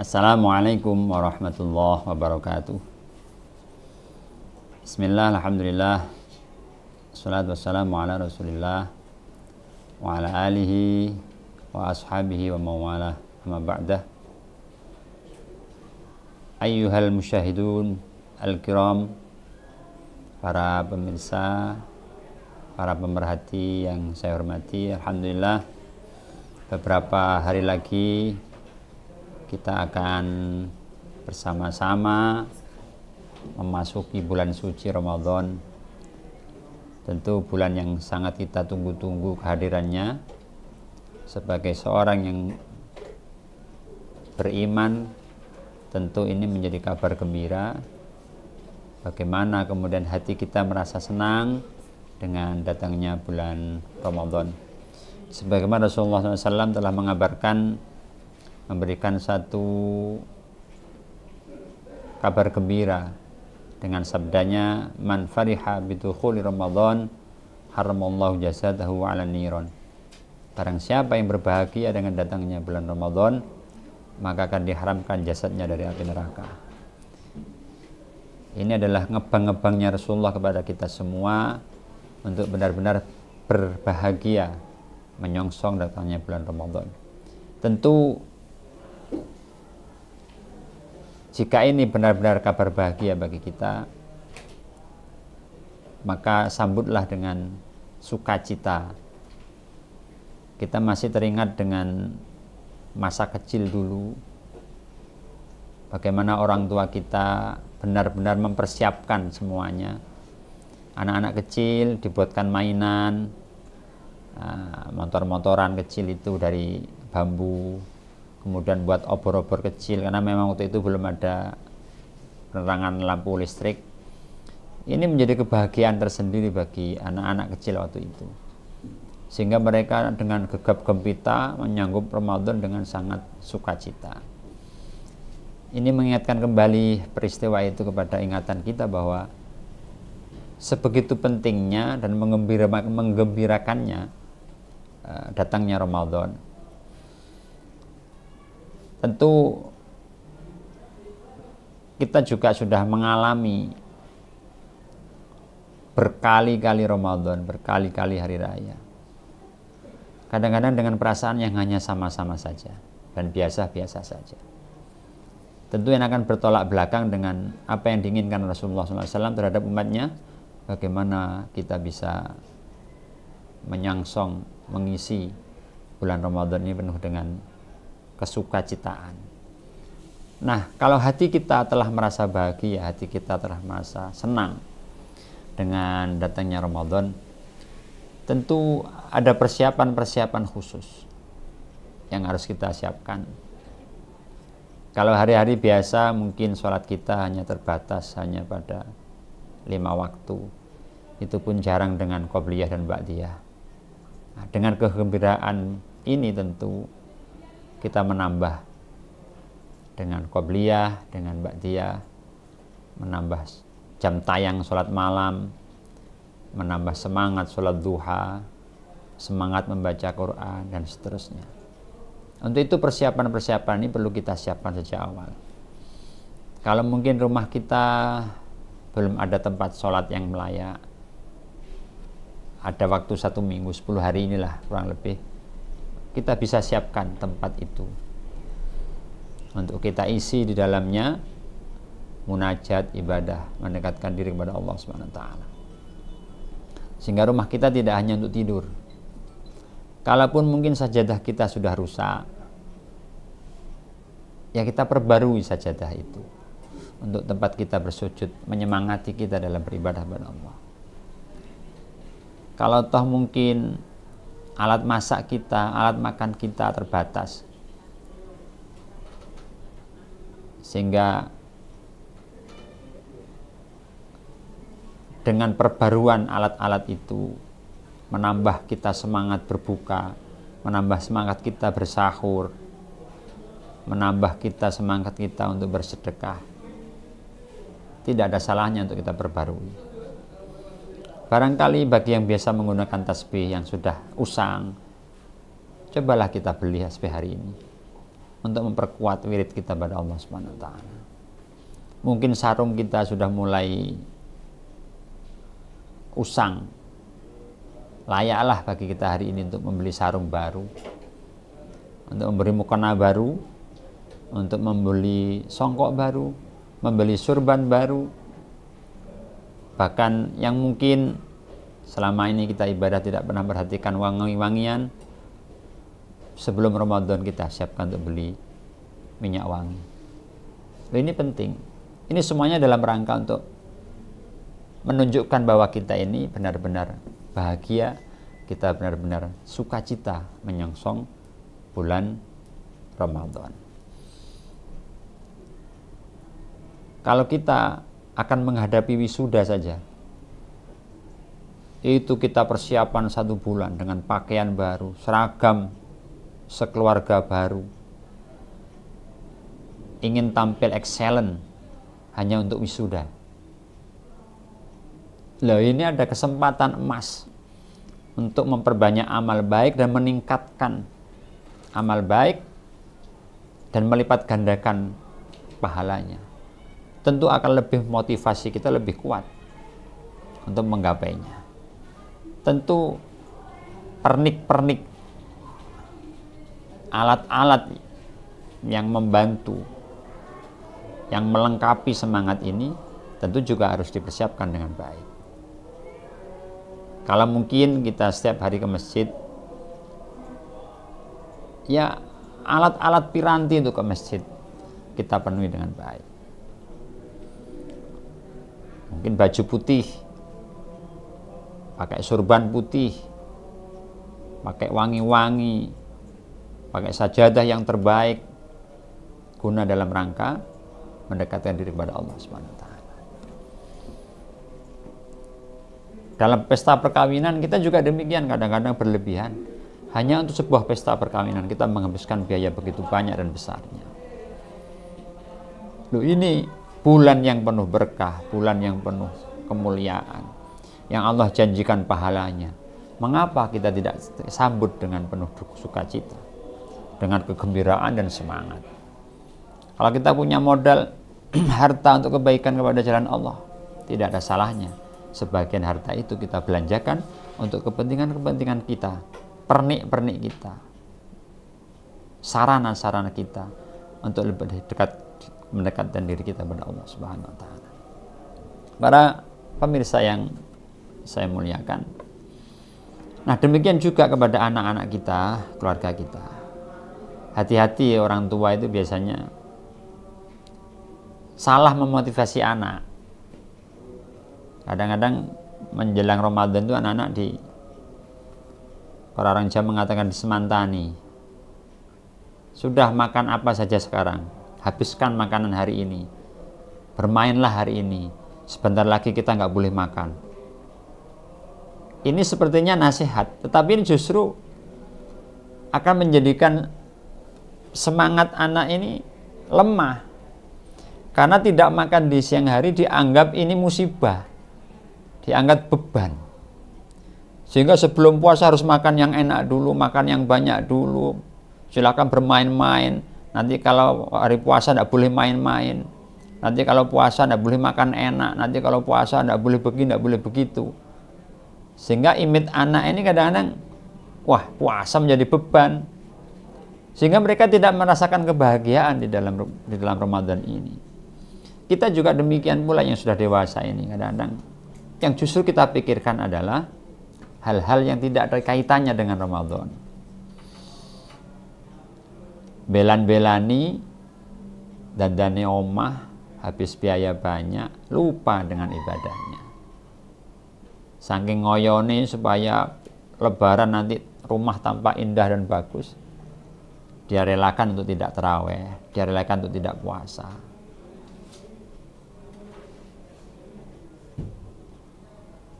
Assalamualaikum warahmatullahi wabarakatuh. Bismillah, alhamdulillah, assalatu wassalamu ala rasulillah wa ala alihi wa ashabihi wa mawalah, amma ba'dah. Ayyuhal musyahidun al-kiram, para pemirsa, para pemerhati yang saya hormati, alhamdulillah beberapa hari lagi kita akan bersama-sama memasuki bulan suci Ramadan. Tentu bulan yang sangat kita tunggu-tunggu kehadirannya. Sebagai seorang yang beriman, tentu ini menjadi kabar gembira. Bagaimana kemudian hati kita merasa senang dengan datangnya bulan Ramadan. Sebagaimana Rasulullah SAW telah mengabarkan, memberikan satu kabar gembira dengan sabdanya, man fariha bidukhuli Ramadan haramallahu jasadahu 'ala niron. Barang siapa yang berbahagia dengan datangnya bulan Ramadan, maka akan diharamkan jasadnya dari api neraka. Ini adalah ngebang-ngebangnya Rasulullah kepada kita semua untuk benar-benar berbahagia menyongsong datangnya bulan Ramadan. Tentu jika ini benar-benar kabar bahagia bagi kita, maka sambutlah dengan sukacita. Kita masih teringat dengan masa kecil dulu, bagaimana orang tua kita benar-benar mempersiapkan semuanya. Anak-anak kecil dibuatkan mainan, motor-motoran kecil itu dari bambu, kemudian buat obor-obor kecil, karena memang waktu itu belum ada penerangan lampu listrik. Ini menjadi kebahagiaan tersendiri bagi anak-anak kecil waktu itu, sehingga mereka dengan gegap gempita menyambut Ramadan dengan sangat sukacita. Ini mengingatkan kembali peristiwa itu kepada ingatan kita bahwa sebegitu pentingnya dan menggembirakannya datangnya Ramadan. Tentu kita juga sudah mengalami berkali-kali Ramadan, berkali-kali hari raya. Kadang-kadang dengan perasaan yang hanya sama-sama saja dan biasa-biasa saja. Tentu yang akan bertolak belakang dengan apa yang diinginkan Rasulullah SAW terhadap umatnya. Bagaimana kita bisa menyangsong, mengisi bulan Ramadan ini penuh dengan kesukacitaan. Nah, kalau hati kita telah merasa bahagia, hati kita telah merasa senang dengan datangnya Ramadan, tentu ada persiapan-persiapan khusus yang harus kita siapkan. Kalau hari-hari biasa mungkin sholat kita hanya terbatas hanya pada 5 waktu, itu pun jarang dengan qobliyah dan ba'diyah. Nah, dengan kegembiraan ini tentu kita menambah dengan qobliyah, dengan ba'diyah, menambah jam tayang sholat malam, menambah semangat sholat duha, semangat membaca Quran, dan seterusnya. Untuk itu persiapan-persiapan ini perlu kita siapkan sejak awal. Kalau mungkin rumah kita belum ada tempat sholat yang layak, ada waktu 1 minggu, 10 hari inilah kurang lebih, kita bisa siapkan tempat itu untuk kita isi di dalamnya munajat, ibadah, mendekatkan diri kepada Allah SWT. Sehingga rumah kita tidak hanya untuk tidur. Kalaupun mungkin sajadah kita sudah rusak, ya kita perbarui sajadah itu untuk tempat kita bersujud, menyemangati kita dalam beribadah kepada Allah. Kalau toh mungkin alat masak kita, alat makan kita terbatas, sehingga dengan perbaruan alat-alat itu menambah kita semangat berbuka, menambah semangat kita bersahur, menambah kita semangat kita untuk bersedekah. Tidak ada salahnya untuk kita perbarui. Barangkali bagi yang biasa menggunakan tasbih yang sudah usang, cobalah kita beli tasbih hari ini untuk memperkuat wirid kita pada Allah Subhanahu wa taala. Mungkin sarung kita sudah mulai usang. Layaklah bagi kita hari ini untuk membeli sarung baru, untuk memberi mukena baru, untuk membeli songkok baru, membeli surban baru. Bahkan yang mungkin selama ini kita ibadah tidak pernah perhatikan wangi-wangian, sebelum Ramadan kita siapkan untuk beli minyak wangi. Ini penting. Ini semuanya dalam rangka untuk menunjukkan bahwa kita ini benar-benar bahagia, kita benar-benar sukacita menyongsong bulan Ramadan. Kalau kita akan menghadapi wisuda saja, itu kita persiapan 1 bulan dengan pakaian baru, seragam sekeluarga baru, ingin tampil excellent hanya untuk wisuda. Loh, ini ada kesempatan emas untuk memperbanyak amal baik dan meningkatkan amal baik dan melipat gandakan pahalanya. Tentu akan lebih motivasi kita lebih kuat untuk menggapainya. Tentu pernik-pernik alat-alat yang membantu, yang melengkapi semangat ini tentu juga harus dipersiapkan dengan baik. Kalau mungkin kita setiap hari ke masjid, ya alat-alat piranti untuk ke masjid kita penuhi dengan baik. Mungkin baju putih, pakai surban putih, pakai wangi-wangi, pakai sajadah yang terbaik, guna dalam rangka mendekatkan diri kepada Allah Subhanahu wa taala. Dalam pesta perkawinan kita juga demikian, kadang-kadang berlebihan. Hanya untuk sebuah pesta perkawinan kita menghabiskan biaya begitu banyak dan besarnya. Loh, ini bulan yang penuh berkah, bulan yang penuh kemuliaan, yang Allah janjikan pahalanya. Mengapa kita tidak sambut dengan penuh sukacita, dengan kegembiraan dan semangat? Kalau kita punya modal harta untuk kebaikan kepada jalan Allah, tidak ada salahnya sebagian harta itu kita belanjakan untuk kepentingan-kepentingan kita, pernik-pernik kita, sarana-sarana kita untuk lebih dekat mendekatkan diri kita kepada Allah Subhanahu wa taala. Para pemirsa yang saya muliakan, nah demikian juga kepada anak-anak kita, keluarga kita. Hati-hati, orang tua itu biasanya salah memotivasi anak. Kadang-kadang menjelang Ramadan itu anak-anak orang Jawa mengatakan disemantani. Sudah makan apa saja sekarang, habiskan makanan hari ini, bermainlah hari ini, sebentar lagi kita nggak boleh makan. Ini sepertinya nasihat, tetapi ini justru akan menjadikan semangat anak ini lemah. Karena tidak makan di siang hari dianggap ini musibah, dianggap beban. Sehingga sebelum puasa harus makan yang enak dulu, makan yang banyak dulu. Silakan bermain-main. Nanti kalau hari puasa tidak boleh main-main. Nanti kalau puasa tidak boleh makan enak. Nanti kalau puasa tidak boleh begini, tidak boleh begitu. Sehingga image anak ini kadang-kadang, wah, puasa menjadi beban. Sehingga mereka tidak merasakan kebahagiaan di dalam Ramadan ini. Kita juga demikian pula yang sudah dewasa ini, kadang-kadang yang justru kita pikirkan adalah hal-hal yang tidak ada kaitannya dengan Ramadan. Belan-belani, dandani omah, habis biaya banyak, lupa dengan ibadahnya. Saking ngoyoni supaya lebaran nanti rumah tampak indah dan bagus, dia relakan untuk tidak taraweh, dia relakan untuk tidak puasa.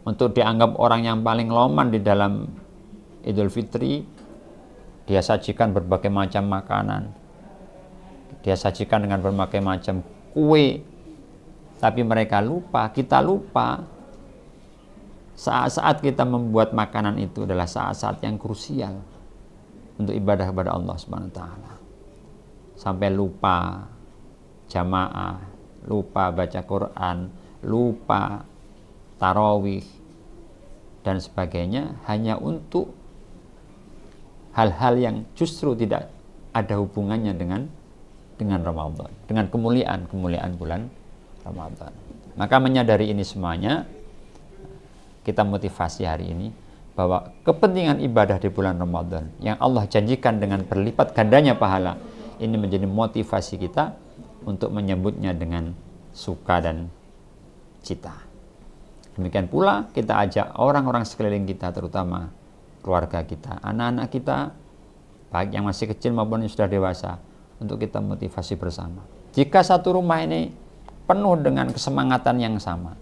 Untuk dianggap orang yang paling loman di dalam Idul Fitri, dia sajikan berbagai macam makanan, dia sajikan dengan berbagai macam kue, tapi mereka lupa, kita lupa. Saat-saat kita membuat makanan itu adalah saat-saat yang krusial untuk ibadah kepada Allah Subhanahu wa taala. sampai lupa jamaah, lupa baca Quran, lupa tarawih dan sebagainya, hanya untuk hal-hal yang justru tidak ada hubungannya dengan Ramadan, dengan kemuliaan bulan Ramadan. Maka menyadari ini semuanya, kita motivasi hari ini bahwa kepentingan ibadah di bulan Ramadan yang Allah janjikan dengan berlipat gandanya pahala, ini menjadi motivasi kita untuk menyambutnya dengan suka dan cita. Demikian pula kita ajak orang-orang sekeliling kita, terutama keluarga kita, anak-anak kita, baik yang masih kecil maupun yang sudah dewasa, untuk kita motivasi bersama. Jika satu rumah ini penuh dengan kesemangatan yang sama,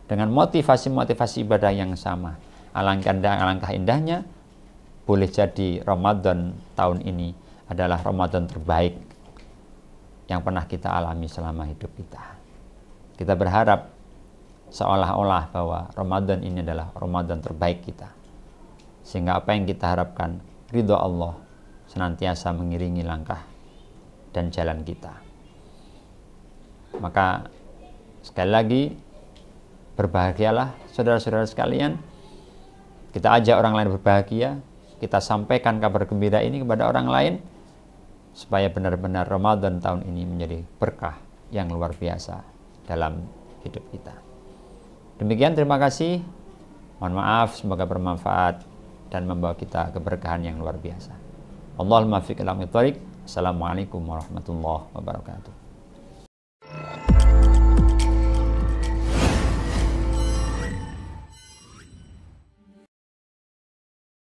dengan motivasi-motivasi ibadah yang sama, alangkah indahnya boleh jadi Ramadan tahun ini adalah Ramadan terbaik yang pernah kita alami selama hidup kita. Kita berharap seolah-olah bahwa Ramadan ini adalah Ramadan terbaik kita, sehingga apa yang kita harapkan, ridho Allah senantiasa mengiringi langkah dan jalan kita. Maka sekali lagi, berbahagialah saudara-saudara sekalian. Kita ajak orang lain berbahagia, kita sampaikan kabar gembira ini kepada orang lain, supaya benar-benar Ramadan tahun ini menjadi berkah yang luar biasa dalam hidup kita. Demikian, terima kasih. Mohon maaf, semoga bermanfaat dan membawa kita keberkahan yang luar biasa. Allahumma fiq ila thoriq. Assalamualaikum warahmatullahi wabarakatuh.